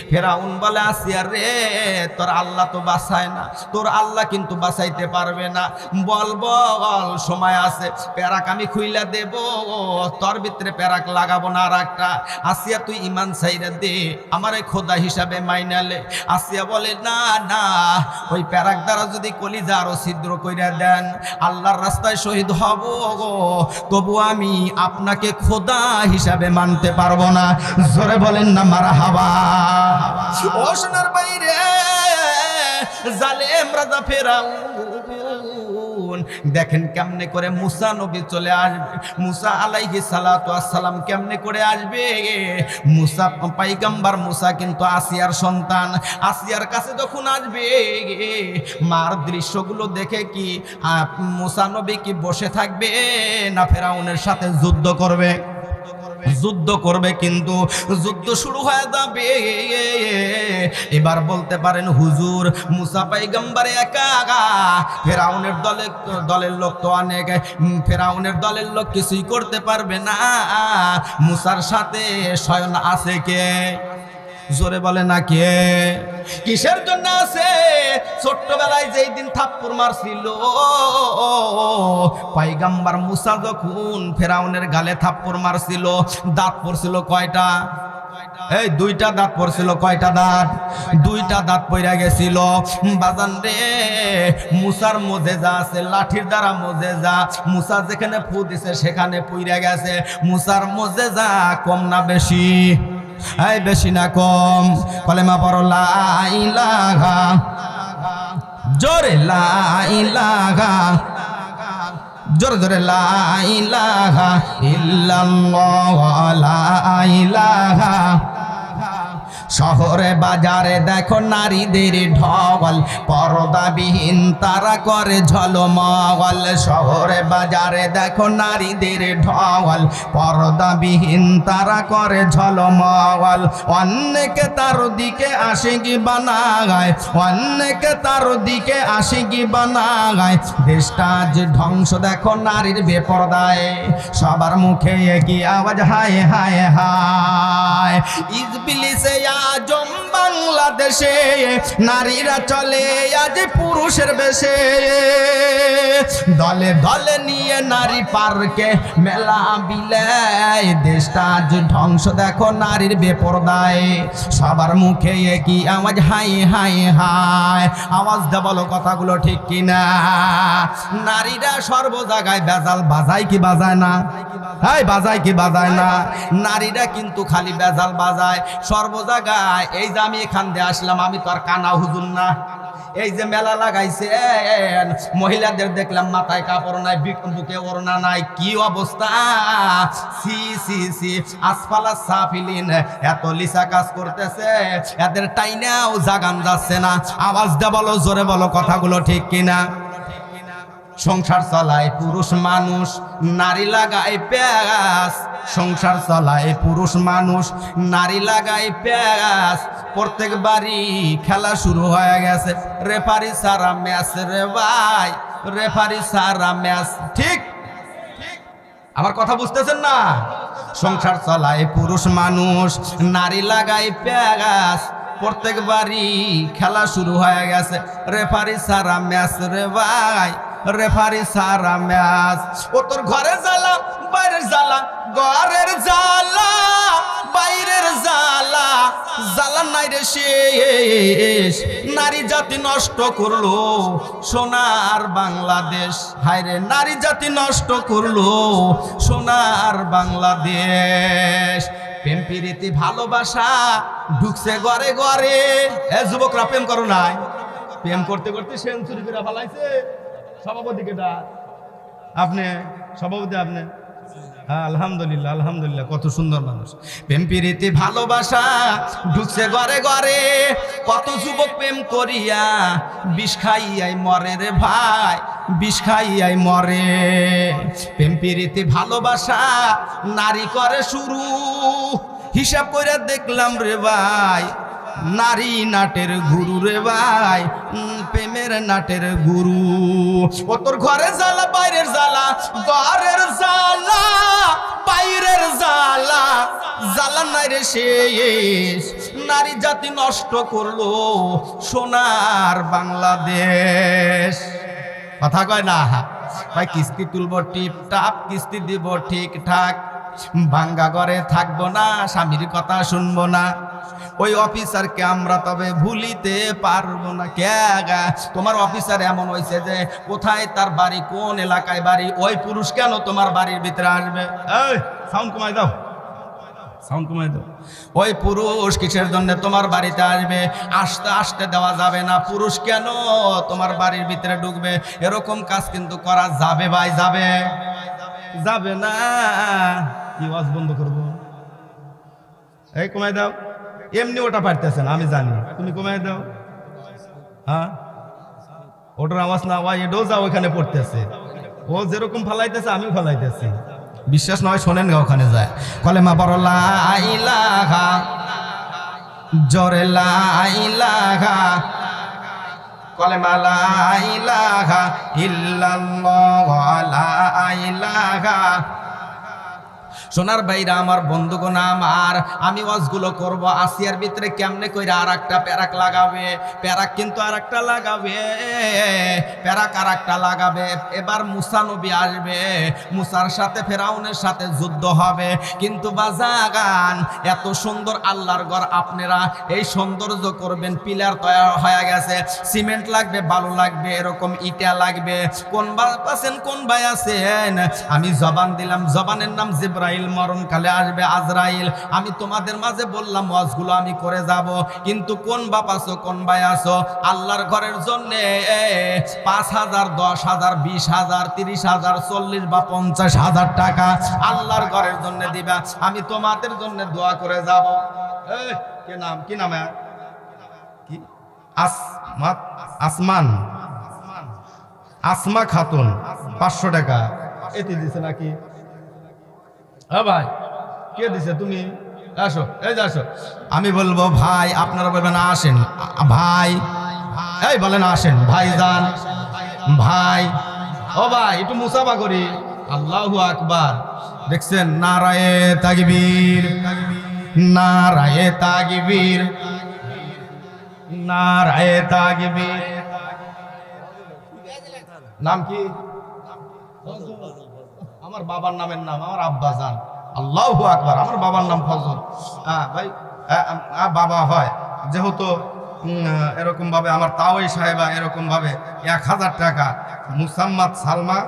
ফেরাউন বলে, আসিয়া রে তোর আল্লাহ তো বাঁচায় না, তোর আল্লাহ কিন্তু বাঁচাইতে পারবে না, বল বল সময় আছে, প্যারাক আমি খুইলা দেব, তোর ভিতরে প্যারাক লাগাবো না আর একটা। আসিয়া তুই ইমান ছাইরা দে, আমারে খোদা হিসাবে মাইনালে। আসিয়া বলে, না না, ওই প্যারাক দ্বারা যদি কলিজা আরো ছিদ্র কইরা দেন, আল্লাহর রাস্তায় শহীদ হব, তবু আমি আপনাকে খোদা হিসাবে মানতে পারবো না। জোরে বলেন না মারহাবা। ও সোনার বাইরে জালেম রাজা ফেরাউন দেখেন কেমনে করে মুসা নবী চলে আসবে। মুসা আলাইহিস সালাতু ওয়াস সালাম কেমনে করে আসবে? মুসা পয়গম্বর, মুসা কিন্তু আসিয়ার সন্তান। আসিয়ার কাছে যখন আসবে, মার দৃশ্যগুলো দেখে কি মুসা নবী কি বসে থাকবে না ফেরাউনের সাথে যুদ্ধ করবে? যুদ্ধ করবে, কিন্তু যুদ্ধ শুরু হয়ে যাবে। এবার বলতে পারেন, হুজুর মুসা পয়গম্বর একা, ফেরাউনের দলের লোক তো অনেক, ফেরাউনের দলের লোক কিছুই করতে পারবে না, মুসার সাথে স্বয়ং আছে কে? জোরে বলে না কে? কিসের জন্য আছে? ছোট্টবেলায় যেই দিন থাপ্পড় মারছিল পয়গম্বর মুসা, যখন ফেরাউনের গালে থাপ্পড় মারছিল, দাঁত পড়ছিল কয়টা? এই 2টা দাঁত পড়ছিল। কয়টা দাঁত? 2টা দাঁত পইরা গেছিল। বাজান রে, মুসার মুজিজা আছে, লাঠির দ্বারা মুজিজা। মুসা যেখানে ফু দিছে সেখানে পইরা গেছে। মুসার মুজিজা কম না বেশি? এই বেশি না কম? কলেমা পড়ো লা ইলাহা, জোরে লা ইলাহা, জোরে জোরে লা ইলাহা ইল্লাল্লাহ, লা ইলাহা। শহরে বাজারে দেখো নারীদের ঢল, পর্দাবিহীন তারা করে ঝলমল। শহরে বাজারে দেখো নারীদের ঢল, পর্দাবিহীন তারা করে ঝলমল। অনেকে তার দিকে আশিকি বানায়, অনেকে তার দিকে আশিকি বানায়। দেশটা যে ধ্বংস দেখো নারীর বেপরদায়, সবার মুখে একই আওয়াজ, হায় হায় হায়। ইজবিলিসে আজম বাংলাদেশে নারীরা চলে আজ পুরুষের বেশে। দলে দলে নিয়ে নারী পার্কে মেলা বিলায়। দেশটা আজ ধ্বংস দেখো নারীর বেপরদায়, সবার মুখে একই আওয়াজ, হাই হাই হাই। আওয়াজ দে বলো কথাগুলো ঠিক কিনা? নারীরা সর্ব জায়গায় বেজাল বাজায় কি বাজায় না? হাই বাজায় কি বাজায় না? নারীরা কিন্তু খালি বেজাল বাজায় সর্ব জায়গায়। এই যে আমি এখান দিয়ে আসলাম, আমি তো আর কানা হুজুর না। এই যে মেলা লাগাইছে, মহিলাদের দেখলাম মাথায় কাপড় নাই, বুকে ওড়না নাই, কি অবস্থা! সি সি সি, আসফালা সাফিলিন, এত লিসা কাজ করতেছে, এদের টাইনাও জাগান যাচ্ছে না। আওয়াজ দে বলো, জোরে বলো কথাগুলো ঠিক কিনা? সংসার চালায় পুরুষ মানুষ, নারী লাগায় প্যাঁচ। সংসার চালায় পুরুষ মানুষ, নারী লাগায় প্যাঁচ। প্রত্যেক বাড়ি খেলা শুরু হয়ে গেছে, রেফারি সারা ম্যাচ রে ভাই, রেফারি সারা ম্যাচ। ঠিক আমার কথা বুঝতেছেন না? সংসার চালায় পুরুষ মানুষ, নারী লাগায় প্যাঁচ। প্রত্যেক বাড়ি খেলা শুরু হয়ে গেছে, রেফারি সারা ম্যাচ রে ভাই, রেফারি সারা ম্যাচ। ও তোর ঘরে জ্বালা, বাইরের জ্বালা, ঘরের জ্বালা, বাইরের জ্বালা, জ্বালা নাই রে শেষ। নারী জাতি নষ্ট করলো সোনার বাংলাদেশ, হায় রে নারী জাতি নষ্ট করলো সোনার বাংলাদেশ। প্রেম প্রীতি ভালোবাসা ঢুকছে ঘরে ঘরে। এ যুবকরা প্রেম করো নাই? প্রেম করতে করতে সেঞ্চুরি করে ফেলাইছে সভাপতি। কেটা? আপনি সভাপতি? আপনি? হ্যাঁ, আলহামদুলিল্লাহ, আলহামদুলিল্লাহ, কত সুন্দর মানুষ। প্রেম প্রীতি ভালোবাসা ঢুকছে ঘরে ঘরে। কত যুবক প্রেম করিয়া বিষ খাইয়াই মরে রে ভাই, বিষ খাইয়াই মরে। প্রেম প্রীতি ভালোবাসা নারী করে শুরু, হিসাব করে দেখলাম রে ভাই, নারী নাটের গুরু রে ভাই, প্রেমের নাটের গুরু। ও তোর ঘরে জ্বালা, বাইরের জ্বালা, ঘরের জ্বালা, বাইরের জ্বালা, জ্বালা নাই রে শেষ। নারী জাতি নষ্ট করলো সোনার বাংলাদেশ। কথা কয় না? ভাই কিস্তি তুলবো টিপ টাপ, কিস্তি দিব ঠিকঠাক, ভাঙ্গা ঘরে থাকবো না, স্বামীর কথা শুনবো না। ওই অফিসারকে আমরা তবে ভুলিতে পারবো না। কে? তোমার অফিসার এমন হয়েছে যে কোথায় তার বাড়ি, কোন এলাকায় বাড়ি, ওই পুরুষ কেন তোমার বাড়ির ভিতরে আসবে? এই সাউন্ড কমাই দাও, সাউন্ড কমাই দাও। ওই পুরুষ কিসের জন্য তোমার বাড়িতে আসবে? আসতে আসতে দেওয়া যাবে না। পুরুষ কেন তোমার বাড়ির ভিতরে ঢুকবে? এরকম কাজ কিন্তু করা যাবে ভাই, যাবে? যাবে না। কি ওয়াজ বন্ধ করবো? এই কমাই দাও। এমনি ওটা পারতেছে না, আমি জানি, তুমি কমাই দাও। হ্যাঁ, ওটার আওয়াজ না হয়, এটাও যাও ওখানে পড়তেছে। ও যেরকম ফালাইতেছে আমিও ফালাইতেছি। বিশ্বাস নয় শোনেন গা, ওখানে যায় কলেমা পড়ো লা ইলাহা, জোরে লা ইলাহা, কলেমা লা ইলাহা ইল্লাল্লাহ লা ইলাহা। সোনার ভাইরা আমার, বন্ধুগণ আমার, আমি ওয়াজগুলো করব, আসিয়ার ভিতরে কেমনে কইরা আর একটা প্যারাক লাগাবে, প্যারাক কিন্তু আর একটা লাগাবে, প্যারাক আর একটা লাগাবে। এবার মুসা নবী আসবে, মুসার সাথে ফেরাউনের সাথে যুদ্ধ হবে। কিন্তু বাজাগান এত সুন্দর আল্লাহর ঘর, আপনারা এই সৌন্দর্য করবেন, পিলার তৈরি হয়ে গেছে, সিমেন্ট লাগবে, বালু লাগবে, এরকম ইটা লাগবে। কোন ভাই আছেন, কোন ভাই আছেন? আমি জবান দিলাম, জবানের নাম জিব্রাইল, মরণকালে আসবে আজরাইল। আমি তোমাদের মাঝে বললাম ওয়াজগুলো আমি করে যাব, কিন্তু কোন বাপ আছো, কোন ভাই আছো আল্লাহর ঘরের জন্য 5,000, 10,000, 20,000, 30,000, 40 বা 50,000 টাকা আল্লাহর ঘরের জন্য দিবা? আমি তোমাদের জন্য দোয়া করে যাব। কি নাম, কি নাম? কি? আসমান, আসমা খাতুন, 500 টাকা এতে দিছে নাকি? হ্যাঁ ভাই, কে দিছে? তুমি আসো, এই যে আসো। আমি বলবো ভাই, আপনারা বলবেন আসেন ভাই, এই বলেন আসেন ভাইজান, ভাই। ও ভাই একটু মুসাফা করি। আল্লাহু আকবার। দেখছেন? নারায়ে তাকবীর, নারায়ে তাকবীর, নারায়ে তাকবীর। নাম কি? আমার বাবার নামের নাম, আমার আব্বা জান। আল্লাহু আকবার। আমার বাবার নাম ফজল। ভাই বাবা হয় যেহেতু এরকম ভাবে, আমার তাওই সাহেবা এরকম ভাবে 1,000 টাকা, মুসাম্মাদ সালমা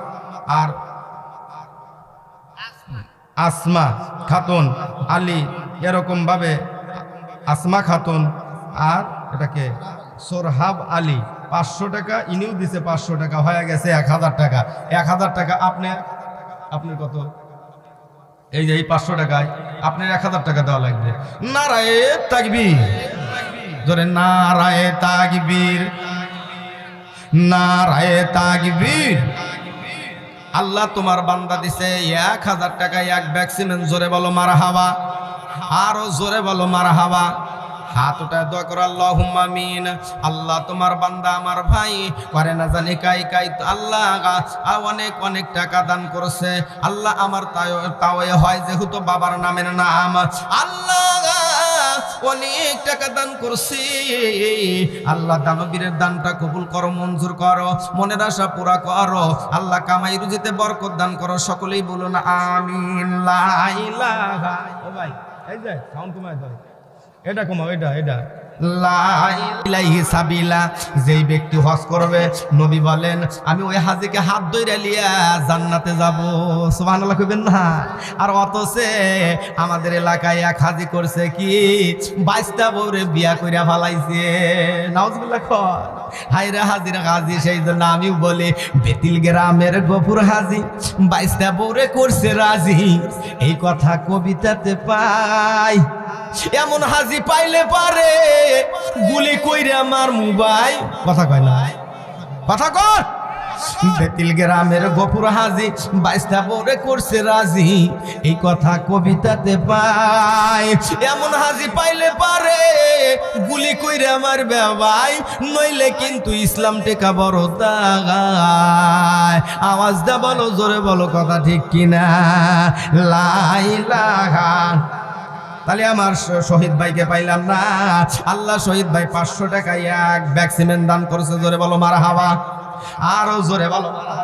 আর আসমা খাতুন আলী, এরকম ভাবে আসমা খাতুন আর এটাকে সোরহাব আলী, 500 টাকা। ইনিও দিছে 500 টাকা, হয়ে গেছে 1,000 টাকা। 1,000 টাকা আপনার কত? এই যে এই 500 টাকায় আপনার 1,000 টাকা দেওয়া লাগবে। নারায়ে তাকবীর, জোরে নারায়ে তাকবীর, নারায়ে তাকবীর। আল্লাহ তোমার বান্দা দিছে 1000 টাকায় এক ব্যাগ সিমেন্ট, জোরে বলো মারহাবা, আরো জোরে বলো মারহাবা। হাত উঠায় দোয়া করো আল্লাহুম্মা আমিন। আল্লাহ তোমার বান্দা আমার ভাই করে না জানি কাই কাই, আল্লাহ অনেক অনেক টাকা দান করছে আল্লাহ, আমার তাও হয় যেহেতু বাবার নামের নাম, আল্লাহ অনেক টাকা দান করছি আল্লাহ, দানবীরের দানটা কবুল করো, মঞ্জুর করো, মনের আশা পুরা করো আল্লাহ, কামাই রুজিতে বরকত দান করো, সকলেই বলুন আমিন। লা ইলাহা, ও ভাই এই যে সাউন্ড কমায় দাও, এটা কমাও, এটা লা ইলাইহি সাবিলা। যেই ব্যক্তি হজ করবে নবী বলেন আমি ওই হাজিকে হাত ধইরা লিয়া জান্নাতে যাব, সুবহানাল্লাহ কইবেন না? আর অতসে আমাদের এলাকায় এক হাজি করছে কি 22টা বউরে বিয়া কইরা ফালাইছে, নাউজুবিল্লাহ কর। হায়রে হাজির হাজি, সেই জন্য আমিও বলি বেতিল গ্রামের গফুর হাজি 22টা বউরে করছে রাজি, এই কথা কবিতাতে পাই। এমন হাজি পাইলে পারে গুলি কইরে আমার মোবাইল, কথা কয় না, কথা কর। বেতিল গ্রামের গফুর হাজি 22টা বউরে করছে রাজি, এই কথা কবিতাতে পাই। এমন হাজি পাইলে পারে গুলি কইরে আমার বেবাই, নইলে কিন্তু ইসলাম টেকা বড় দাগায়। আওয়াজ দা বলো, জোরে বলো, কথা ঠিক কিনা? লা ইলাহা। তাহলে আমার শহীদ ভাইকে পাইলাম না, আল্লাহ শহীদ ভাই 500 টাকায় এক ব্যাগ সিমেন্ট দান করেছে, জোরে বলো মারহাবা, আরো জোরে বলো মারহাবা।